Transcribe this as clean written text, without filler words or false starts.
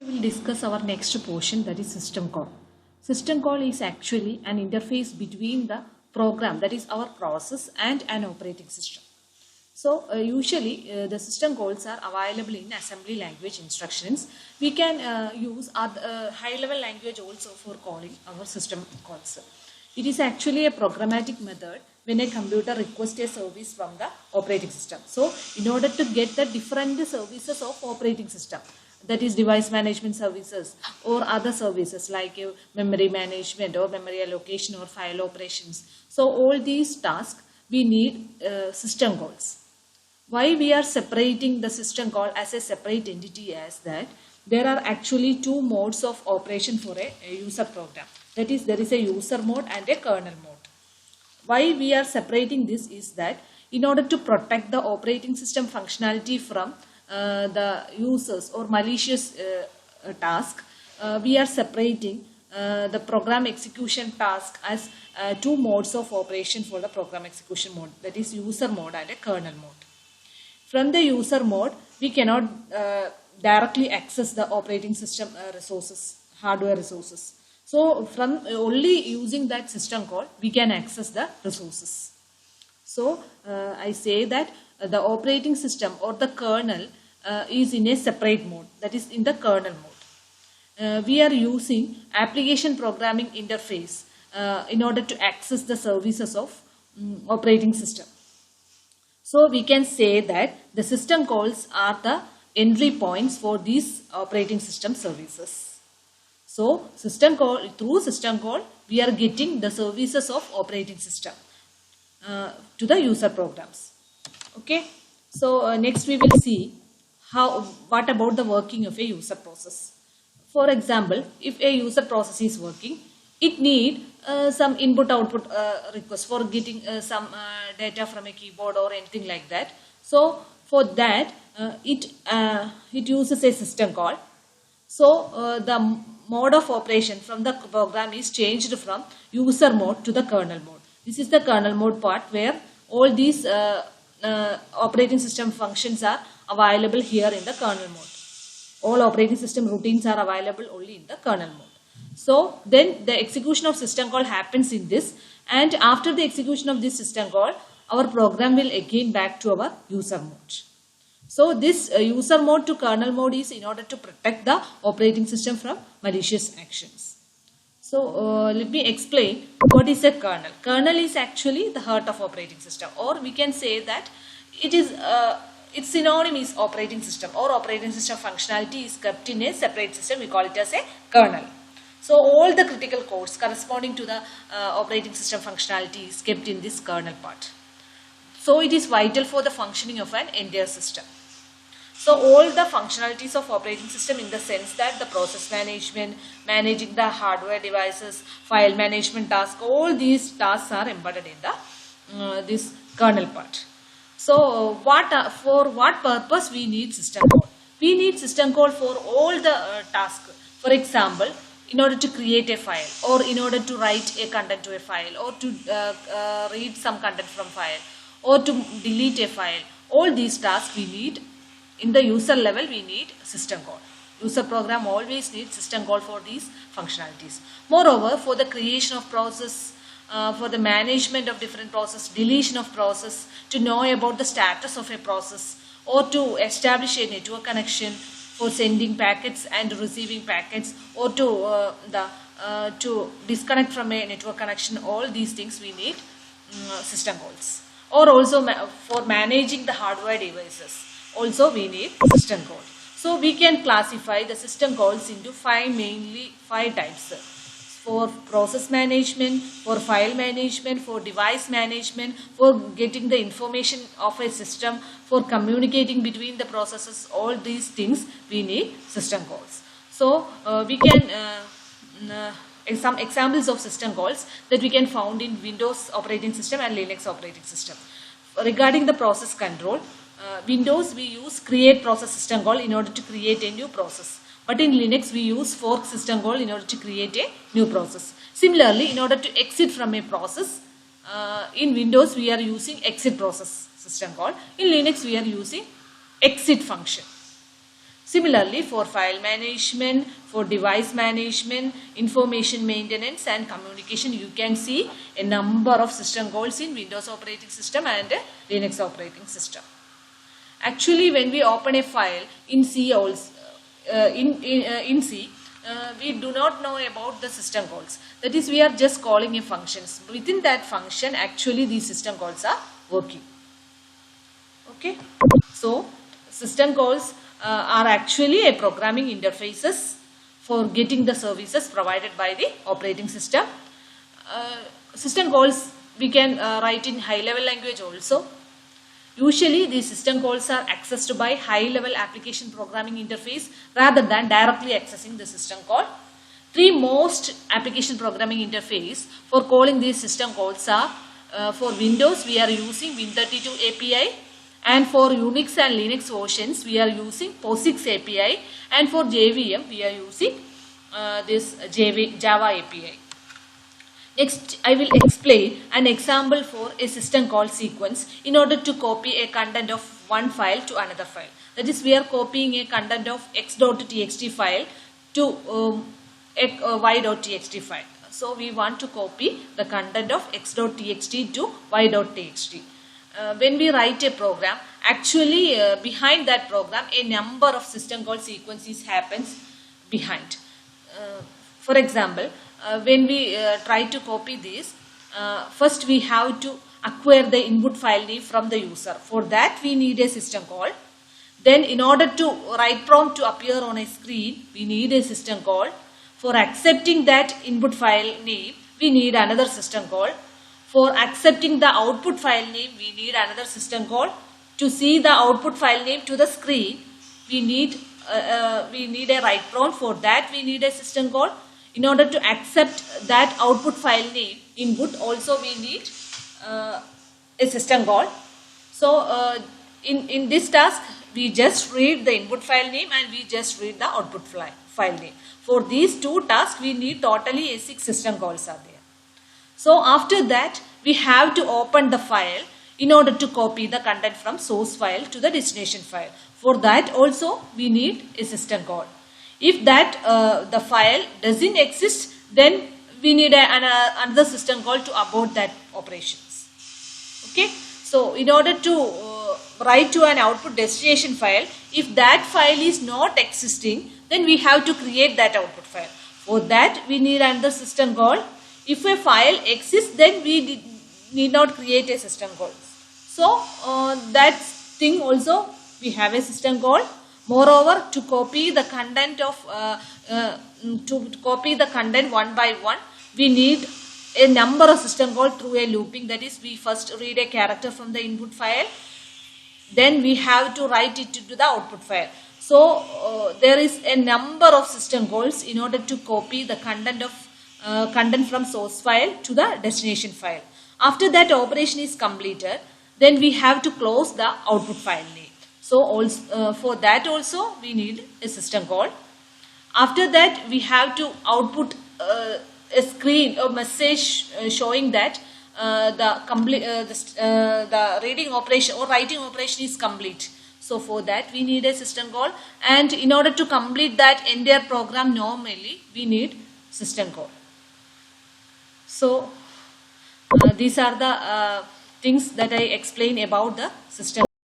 We will discuss our next portion, that is system call. System call is actually an interface between the program, that is our process, and an operating system. So usually the system calls are available in assembly language instructions. We can use high level language also for calling our system calls. It is actually a programmatic method when a computer requests a service from the operating system. So in order to get the different services of operating system, that is device management services or other services like memory management or memory allocation or file operations. So all these tasks we need system calls. Why we are separating the system call as a separate entity as that there are actually two modes of operation for a user program. That is, there is a user mode and a kernel mode. Why we are separating this is that in order to protect the operating system functionality from the users or malicious task, we are separating the program execution task as two modes of operation for the program execution mode, that is user mode and a kernel mode. From the user mode, we cannot directly access the operating system resources, hardware resources. So from only using that system call, we can access the resources. So I say that the operating system or the kernel is in a separate mode, that is in the kernel mode. We are using application programming interface in order to access the services of operating system. So we can say that the system calls are the entry points for these operating system services. So through system call, we are getting the services of operating system to the user programs. Okay. So next we will see what about the working of a user process. For example, if a user process is working, it need some input output request for getting some data from a keyboard or anything like that. So for that it uses a system call. So the mode of operation from the program is changed from user mode to the kernel mode. This is the kernel mode part where all these operating system functions are available here in the kernel mode. All operating system routines are available only in the kernel mode. So then the execution of system call happens in this, and after the execution of this system call, our program will again back to our user mode. So this user mode to kernel mode is in order to protect the operating system from malicious actions. So let me explain what is a kernel. Kernel is actually the heart of operating system, or we can say that it is its synonym is operating system, or operating system functionality is kept in a separate system. We call it as a kernel. So all the critical codes corresponding to the operating system functionality is kept in this kernel part. So it is vital for the functioning of an entire system. So all the functionalities of operating system in the sense that the process management, managing the hardware devices, file management task, all these tasks are embedded in the this kernel part. So for what purpose we need system call? We need system call for all the tasks. For example, in order to create a file, or in order to write a content to a file, or to read some content from file, or to delete a file. All these tasks we need in the user level, we need system call. User program always needs system call for these functionalities. Moreover, for the creation of process, for the management of different process, deletion of process, to know about the status of a process, or to establish a network connection for sending packets and receiving packets, or to disconnect from a network connection, all these things we need system calls. Or also for managing the hardware devices, also we need system call. So we can classify the system calls into mainly five types. For process management, for file management, for device management, for getting the information of a system, for communicating between the processes, all these things we need system calls. So we can some examples of system calls that we can found in Windows operating system and Linux operating system. Regarding the process control, Windows we use create process system call in order to create a new process. But in Linux we use fork system call in order to create a new process. Similarly, in order to exit from a process, in Windows we are using exit process system call. In Linux we are using exit function. Similarly, for file management, for device management, information maintenance and communication, you can see a number of system calls in Windows operating system and Linux operating system. Actually, when we open a file in C also, in C, we do not know about the system calls. That is, we are just calling a functions. Within that function, actually these system calls are working. Okay, so system calls are actually a programming interfaces for getting the services provided by the operating system. System calls we can write in high level language also. Usually these system calls are accessed by high level application programming interface rather than directly accessing the system call. Three most application programming interface for calling these system calls are for Windows we are using Win32 API, and for Unix and Linux versions we are using POSIX API, and for JVM we are using this Java API. Next, I will explain an example for a system call sequence in order to copy a content of one file to another file. That is, we are copying a content of x.txt file to y.txt file. So, we want to copy the content of x.txt to y.txt. When we write a program, actually behind that program, a number of system call sequences happens behind. For example, when we try to copy this, first we have to acquire the input file name from the user. For that we need a system call. Then in order to write prompt to appear on a screen, we need a system call. For accepting that input file name, we need another system call. For accepting the output file name, we need another system call. To see the output file name to the screen, we need a write prompt. For that we need a system call. In order to accept that output file name input, also we need a system call. So in this task we just read the input file name and we just read the output file name. For these two tasks we need totally 6 system calls are there. So after that we have to open the file in order to copy the content from source file to the destination file. For that also we need a system call. If that the file doesn't exist, then we need another system call to abort that operations. Okay. So in order to write to an output destination file, if that file is not existing, then we have to create that output file. For that we need another system call. If a file exists, then we need not create a system call. So that thing also we have a system call. Moreover, to copy the content one by one, we need a number of system calls through a looping. That is, we first read a character from the input file, then we have to write it to the output file. So there is a number of system calls in order to copy the content from source file to the destination file. After that operation is completed, then we have to close the output file name. So also, for that also we need a system call. After that we have to output a screen or message showing that the reading operation or writing operation is complete. So for that we need a system call, and in order to complete that entire program normally we need system call. So these are the things that I explain about the system